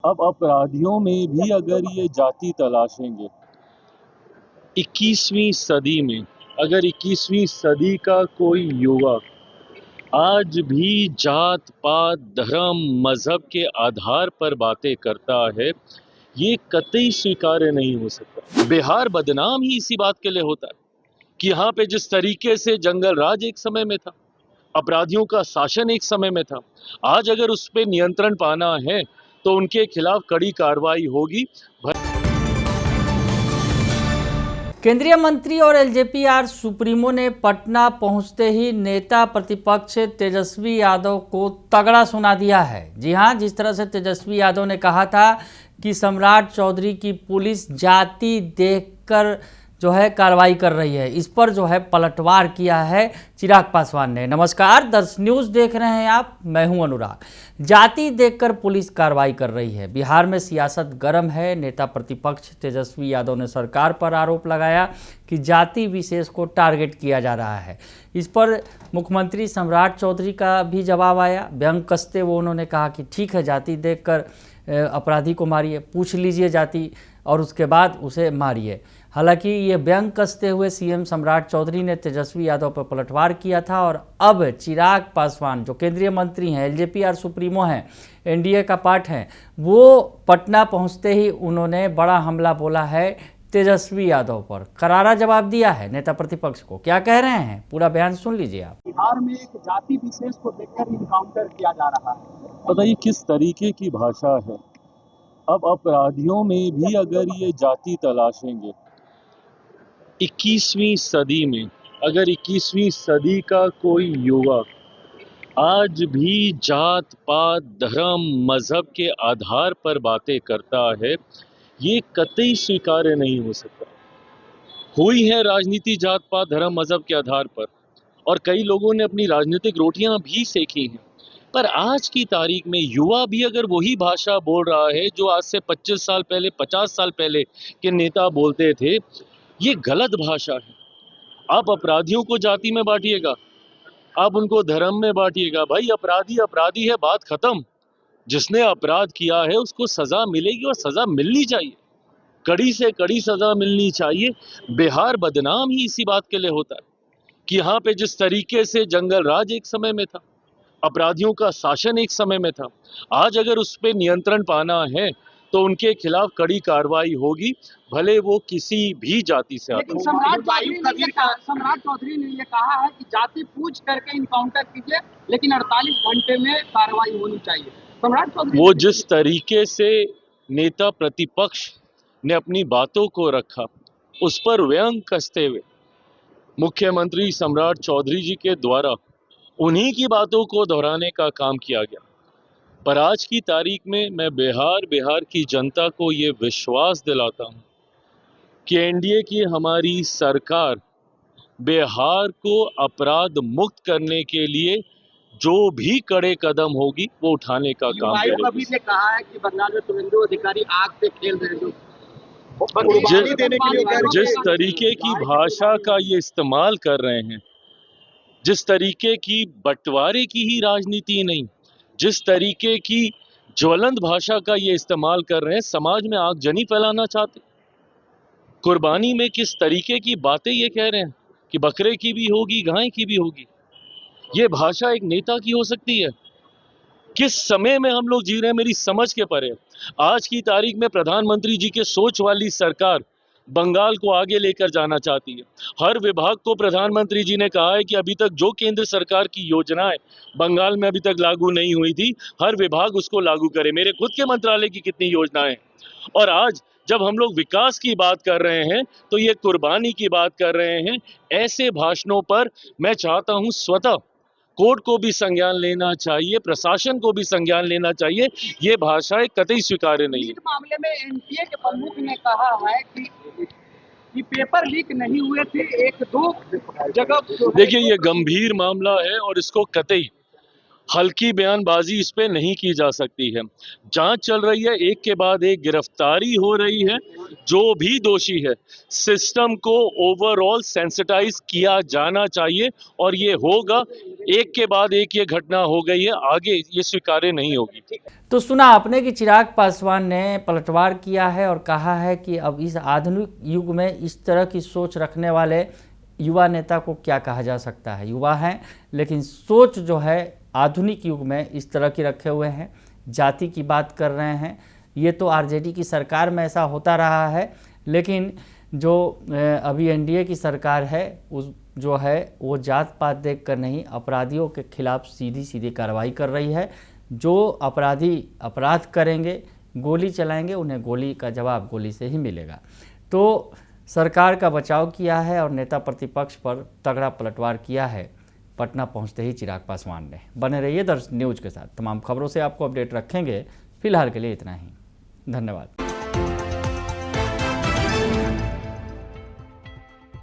अब अपराधियों में भी अगर ये जाति तलाशेंगे 21वीं सदी में, अगर 21वीं सदी का कोई युवा आज भी जात पात धर्म मजहब के आधार पर बातें करता है, ये कतई स्वीकार्य नहीं हो सकता। बिहार बदनाम ही इसी बात के लिए होता है कि यहाँ पे जिस तरीके से जंगल राज एक समय में था, अपराधियों का शासन एक समय में था, आज अगर उस पर नियंत्रण पाना है तो उनके खिलाफ कड़ी कार्रवाई होगी। केंद्रीय मंत्री और एलजेपी सुप्रीमो ने पटना पहुंचते ही नेता प्रतिपक्ष तेजस्वी यादव को तगड़ा सुना दिया है। जी हां, जिस तरह से तेजस्वी यादव ने कहा था कि सम्राट चौधरी की पुलिस जाति देखकर जो है कार्रवाई कर रही है, इस पर जो है पलटवार किया है चिराग पासवान ने। नमस्कार, दर्श न्यूज़ देख रहे हैं आप, मैं हूं अनुराग। जाति देखकर पुलिस कार्रवाई कर रही है। बिहार में सियासत गर्म है। नेता प्रतिपक्ष तेजस्वी यादव ने सरकार पर आरोप लगाया कि जाति विशेष को टारगेट किया जा रहा है। इस पर मुख्यमंत्री सम्राट चौधरी का भी जवाब आया। व्यंग कसते वो उन्होंने कहा कि ठीक है, जाति देखकर अपराधी को मारिए, पूछ लीजिए जाति और उसके बाद उसे मारिए। हालांकि ये व्यंग कसते हुए सीएम सम्राट चौधरी ने तेजस्वी यादव पर पलटवार किया था और अब चिराग पासवान जो केंद्रीय मंत्री हैं, एलजेपी सुप्रीमो हैं, एनडीए का पार्ट हैं, वो पटना पहुंचते ही उन्होंने बड़ा हमला बोला है तेजस्वी यादव पर। करारा जवाब दिया है नेता प्रतिपक्ष को। क्या कह रहे हैं, पूरा बयान सुन लीजिए आप। बिहार में एक जाति विशेष को देखकर इनकाउंटर किया जा रहा है। बताइए किस तरीके की भाषा है। अब अपराधियों में भी अगर ये जाति तलाशेंगे 21वीं सदी में, अगर 21वीं सदी का कोई युवा आज भी जात पात धर्म मजहब के आधार पर बातें करता है, ये कतई स्वीकार्य नहीं हो सकता। हुई है राजनीति जात पात धर्म मजहब के आधार पर और कई लोगों ने अपनी राजनीतिक रोटियां भी सेकी हैं, पर आज की तारीख में युवा भी अगर वही भाषा बोल रहा है जो आज से 25 साल पहले 50 साल पहले के नेता बोलते थे, ये गलत भाषा है। आप अपराधियों को जाति में बांटिएगा, आप उनको धर्म में बांटिएगा। भाई अपराधी अपराधी है, बात खत्म। जिसने अपराध किया है उसको सजा मिलेगी और सजा मिलनी चाहिए, कड़ी से कड़ी सजा मिलनी चाहिए। बिहार बदनाम ही इसी बात के लिए होता है कि यहाँ पे जिस तरीके से जंगल राज एक समय में था, अपराधियों का शासन एक समय में था, आज अगर उस पर नियंत्रण पाना है तो उनके खिलाफ कड़ी कार्रवाई होगी, भले वो किसी भी जाति से आते लेकिन सम्राट चौधरी ने ये कहा है कि जाति पूछ करके इनकाउंटर कीजिए, लेकिन 48 घंटे में कार्रवाई होनी चाहिए। सम्राट चौधरी वो जिस तरीके से नेता प्रतिपक्ष ने अपनी बातों को रखा, उस पर व्यंग कसते हुए मुख्यमंत्री सम्राट चौधरी जी के द्वारा उन्हीं की बातों को दोहराने का काम किया गया। पर आज की तारीख में मैं बिहार की जनता को ये विश्वास दिलाता हूं कि एनडीए की हमारी सरकार बिहार को अपराध मुक्त करने के लिए जो भी कड़े कदम होगी वो उठाने का काम करेगी। अभी ने कहा है कि बंगाल में शुभेंदु अधिकारी आग पे खेल रहे हैं। जिस तरीके की भाषा का ये इस्तेमाल कर रहे हैं, जिस तरीके की बंटवारे की ही राजनीति नहीं, जिस तरीके की ज्वलंत भाषा का ये इस्तेमाल कर रहे हैं, समाज में आगजनी फैलाना चाहते, कुर्बानी में किस तरीके की बातें ये कह रहे हैं कि बकरे की भी होगी गाय की भी होगी। ये भाषा एक नेता की हो सकती है? किस समय में हम लोग जी रहे हैं मेरी समझ के परे। आज की तारीख में प्रधानमंत्री जी के सोच वाली सरकार बंगाल को आगे लेकर जाना चाहती है। हर विभाग को प्रधानमंत्री जी ने कहा है कि अभी तक जो केंद्र सरकार की योजनाएं बंगाल में अभी तक लागू नहीं हुई थी, हर विभाग उसको लागू करे। मेरे खुद के मंत्रालय की कितनी योजनाएं, और आज जब हम लोग विकास की बात कर रहे हैं तो ये कुर्बानी की बात कर रहे हैं। ऐसे भाषणों पर मैं चाहता हूं स्वतः कोर्ट को भी संज्ञान लेना चाहिए, प्रशासन को भी संज्ञान लेना चाहिए। ये भाषाएं कतई स्वीकार्य नहीं है। मामले में एनटीए के प्रमुख ने कहा है कि पेपर लीक नहीं हुए थे, 1-2 जगह। देखिए ये गंभीर मामला है और इसको कतई हल्की बयानबाजी इस पे नहीं की जा सकती है। जांच चल रही है, एक के बाद एक गिरफ्तारी हो रही है। जो भी दोषी है, सिस्टम को ओवरऑल सेंसिटाइज किया जाना चाहिए और ये होगा। एक के बाद एक ये घटना हो गई है, आगे ये स्वीकार्य नहीं होगी। तो सुना आपने कि चिराग पासवान ने पलटवार किया है और कहा है कि अब इस आधुनिक युग में इस तरह की सोच रखने वाले युवा नेता को क्या कहा जा सकता है। युवा हैं लेकिन सोच जो है आधुनिक युग में इस तरह की रखे हुए हैं, जाति की बात कर रहे हैं। ये तो आरजेडी की सरकार में ऐसा होता रहा है, लेकिन जो अभी एनडीए की सरकार है उस जो है वो जात पात देख कर नहीं, अपराधियों के खिलाफ सीधी सीधी कार्रवाई कर रही है। जो अपराधी अपराध करेंगे, गोली चलाएंगे, उन्हें गोली का जवाब गोली से ही मिलेगा। तो सरकार का बचाव किया है और नेता प्रतिपक्ष पर तगड़ा पलटवार किया है पटना पहुंचते ही चिराग पासवान ने। बने रहिए दर्श न्यूज़ के साथ, तमाम खबरों से आपको अपडेट रखेंगे। फिलहाल के लिए इतना ही, धन्यवाद।